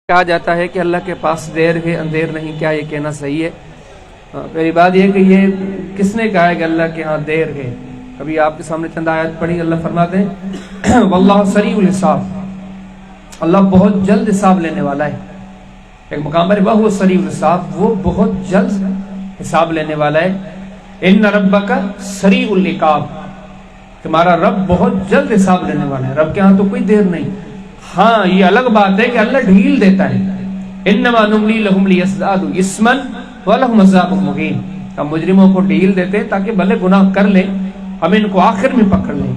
کہا جاتا ہے کہ اللہ کے پاس دیر ہے اندھیر نہیں، کیا یہ کہنا صحیح ہے؟ پہلی بات یہ کہ یہ کس نے کہا ہے کہ اللہ کے ہاں دیر ہے؟ ابھی آپ کے سامنے چند آیات پڑھی، اللہ فرماتے ہیں واللہ سریع الحساب، اللہ بہت جلد حساب لینے والا ہے۔ ایک مقام پر وہ سریع الحساب، وہ بہت جلد حساب لینے والا ہے۔ ان ربک سریع العقاب، تمہارا رب بہت جلد حساب لینے والا ہے۔ رب کے ہاں تو کوئی دیر نہیں۔ ہاں یہ الگ بات ہے کہ اللہ ڈھیل دیتا ہے، انما نملی لہم لیزدادوا اثما ولہم عذاب مہین، ہم مجرموں کو ڈھیل دیتے ہیں تاکہ بھلے گناہ کر لیں، ہم ان کو آخر میں پکڑ لیں۔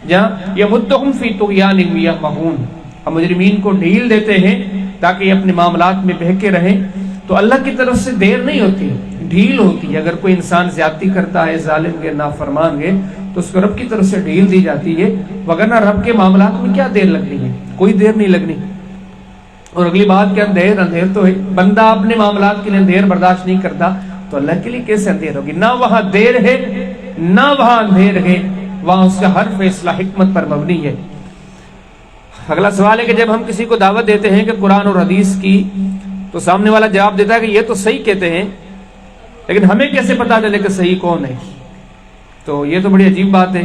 جہاں یمدہم فی طغیانہم یعمہون، ہم مجرمین کو ڈھیل دیتے ہیں تاکہ یہ اپنے معاملات میں بہکے رہیں۔ تو اللہ کی طرف سے دیر نہیں ہوتی، ڈھیل ہوتی ہے۔ اگر کوئی انسان زیادتی کرتا ہے، ظالم ہے، نافرمان ہے، تو اس کو رب کی طرف سے ڈھیل دی جاتی ہے، وگرنہ رب کے معاملات میں کیا دیر لگنی ہے؟ کوئی دیر نہیں لگنی۔ اور اگلی بات کہ اندھیر تو ہے، بندہ اپنے معاملات کے لیے اندھیر برداشت نہیں کرتا تو اللہ کے لیے کیسے اندھیر ہوگی؟ نہ وہاں دیر ہے نہ وہاں اندھیر ہے، وہاں اس کا ہر فیصلہ حکمت پر مبنی ہے۔ اگلا سوال ہے کہ جب ہم کسی کو دعوت دیتے ہیں کہ قرآن اور حدیث کی، تو سامنے والا جواب دیتا ہے کہ یہ تو صحیح کہتے ہیں، لیکن ہمیں کیسے پتا چلے کہ صحیح کون ہے؟ تو یہ تو بڑی عجیب بات ہے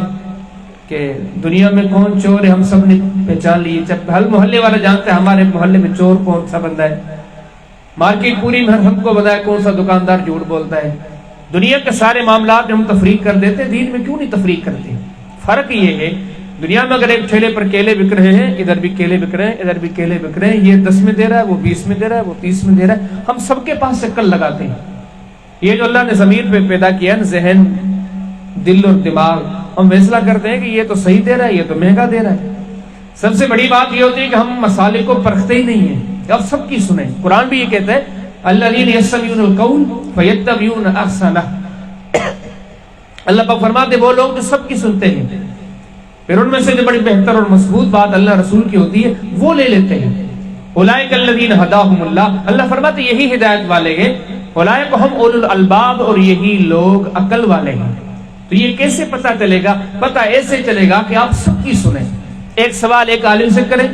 کہ دنیا میں کون چور ہے ہم سب نے پہچان لی، جب ہر محلے والا جانتا ہے ہمارے محلے میں چور کون سا بندہ ہے، مارکیٹ پوری میں ہم کو پتا ہے کون سا دکاندار جھوٹ بولتا ہے۔ دنیا کے سارے معاملات میں ہم تفریق کر دیتے، دین میں کیوں نہیں تفریق کرتے؟ فرق یہ ہے، دنیا میں اگر ایک ٹھیلے پر کیلے بک رہے ہیں، ادھر بھی کیلے بک رہے ہیں، ادھر بھی کیلے بک رہے ہیں، یہ 10 میں دے رہا ہے، وہ 20 میں دے رہا ہے، وہ 30 میں دے رہا ہے، ہم سب کے پاس چکر لگاتے ہیں۔ یہ جو اللہ نے ضمیر پہ پیدا کیا نا، ذہن، دل اور دماغ، ہم فیصلہ کرتے ہیں کہ یہ تو صحیح دے رہا ہے، یہ تو مہنگا دے رہا ہے۔ سب سے بڑی بات یہ ہوتی ہے کہ ہم مسالے کو پرکھتے ہی نہیں ہیں، اب سب کی سنیں۔ قرآن بھی یہ کہتا ہے الذین یستمعون القول فیتبعون احسنہ، اللہ پاک فرماتے وہ لوگ جو سب کی سنتے ہیں، پھر ان میں سے جو بڑی بہتر اور مضبوط بات اللہ رسول کی ہوتی ہے وہ لے لیتے ہیں۔ اولئک الذین ھداھم اللہ، اللہ فرماتے یہی ہدایت والے ہیں، اولئک ھم اولو الالباب، اور یہی لوگ عقل والے ہیں۔ تو یہ کیسے پتہ چلے گا؟ پتہ ایسے چلے گا کہ آپ سب کی سنیں، ایک سوال ایک عالم سے کریں،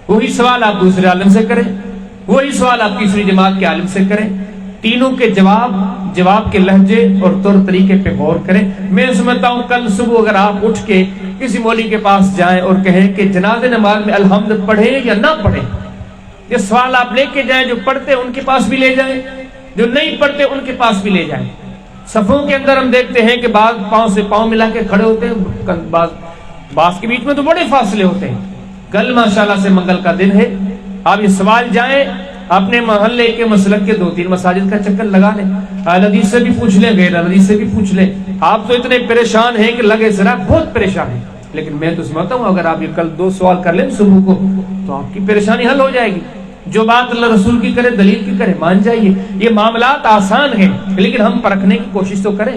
وہی سوال آپ دوسرے عالم سے کریں، وہی سوال آپ تیسری جماعت کے عالم سے کریں، تینوں کے جواب کے لہجے اور طور طریقے پہ غور کریں۔ میں سمجھتا ہوں کل صبح اگر آپ اٹھ کے کسی مولوی کے پاس جائیں اور کہیں کہ جنازہ نماز میں الحمد پڑھیں یا نہ پڑھیں، یہ سوال آپ لے کے جائیں، جو پڑھتے ان کے پاس بھی لے جائیں، جو نہیں پڑھتے ان کے پاس بھی لے جائیں۔ صفوں کے اندر ہم دیکھتے ہیں کہ بعض پاؤں سے پاؤں ملا کے کھڑے ہوتے ہیں، بعض کے بیچ میں تو بڑے فاصلے ہوتے ہیں۔ کل ماشاءاللہ سے منگل کا دن ہے، آپ یہ سوال جائیں اپنے محلے کے مسلک کے 2-3 مساجد کا چکر لگا لیں، اہل حدیث سے بھی پوچھ لیں، غیر اہل حدیث سے بھی پوچھ لیں۔ آپ تو اتنے پریشان ہیں کہ لگے ذرا بہت پریشان ہیں، لیکن میں تو سمجھتا ہوں اگر آپ یہ کل 2 سوال کر لیں صبح کو تو آپ کی پریشانی حل ہو جائے گی۔ جو بات اللہ رسول کی کرے، دلیل کی کرے، مان جائیے۔ یہ معاملات آسان ہیں لیکن ہم پرکھنے کی کوشش تو کریں۔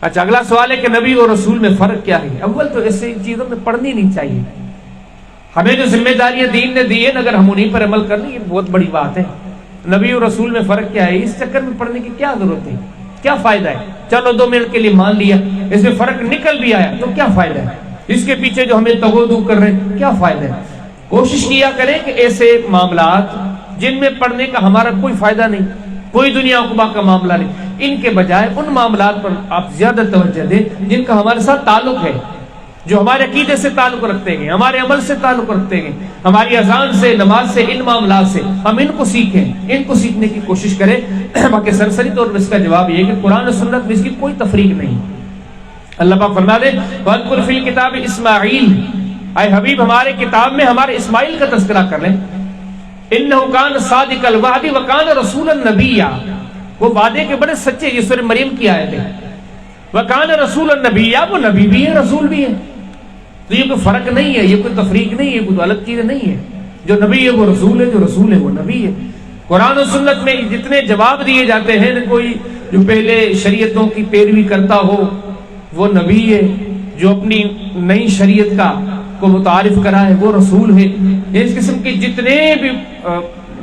اچھا، اگلا سوال ہے کہ نبی اور رسول میں فرق کیا ہے؟ اول تو ایسے چیزوں میں پڑھنی نہیں چاہیے۔ ہمیں جو ذمہ داریاں دین نے دی ہیں اگر ہم انہیں پر عمل کر لیں، یہ بہت بڑی بات ہے۔ نبی اور رسول میں فرق کیا ہے؟ اس چکر میں پڑھنے کی کیا ضرورت ہے؟ کیا فائدہ ہے؟ چلو 2 منٹ کے لیے مان لیا، اس میں فرق نکل بھی آیا تو کیا فائدہ ہے؟ اس کے پیچھے جو ہمیں تغودو کر رہے ہیں کیا فائدہ ہے؟ کوشش کیا کریں کہ ایسے معاملات جن میں پڑھنے کا ہمارا کوئی فائدہ نہیں، کوئی دنیا عقبہ کا معاملہ نہیں، ان کے بجائے ان معاملات پر آپ زیادہ توجہ دیں جن کا ہمارے ساتھ تعلق ہے، جو ہمارے عقیدے سے تعلق رکھتے ہیں، ہمارے عمل سے تعلق رکھتے ہیں، ہماری اذان سے، نماز سے، ان معاملات سے ہم ان کو سیکھیں، ان کو سیکھنے کی کوشش کریں۔ باقی سرسری طور پر اس کا جواب یہ ہے کہ قرآن و سنت میں اس کی کوئی تفریق نہیں۔ اللہ پاک فرما دے وَاذْكُرْ فِي الْكِتَابِ إِسْمَاعِيلَ، اے حبیب ہمارے کتاب میں ہمارے اسماعیل کا تذکرہ کر لیں۔ إِنَّهُ كَانَ صَادِقَ الْوَعْدِ وَكَانَ رَسُولًا نَبِيًّا، وہ وعدے کے بڑے سچے، یہ سورہ مریم کی آیت ہے۔ وَكَانَ رَسُولًا نَبِيًّا، وہ نبی بھی ہے رسول بھی ہے۔ تو یہ کوئی فرق نہیں ہے، یہ کوئی تفریق نہیں ہے، کوئی الگ چیز نہیں ہے۔ جو نبی ہے وہ رسول ہے، جو رسول ہے وہ نبی ہے۔ قرآن و سنت میں جتنے جواب دیے جاتے ہیں، کوئی جو پہلے شریعتوں کی پیروی کرتا ہو وہ نبی ہے، جو اپنی نئی شریعت کو متعارف کرا ہے وہ رسول ہے۔ اس قسم کے جتنے بھی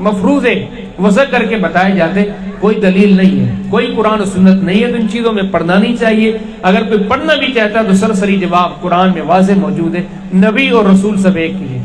مفروضے وضع کر کے بتائے جاتے کوئی دلیل نہیں ہے، کوئی قرآن و سنت نہیں ہے، تو ان چیزوں میں پڑھنا نہیں چاہیے۔ اگر کوئی پڑھنا بھی چاہتا ہے تو سرسری جواب قرآن میں واضح موجود ہے، نبی اور رسول سب ایک ہی ہے۔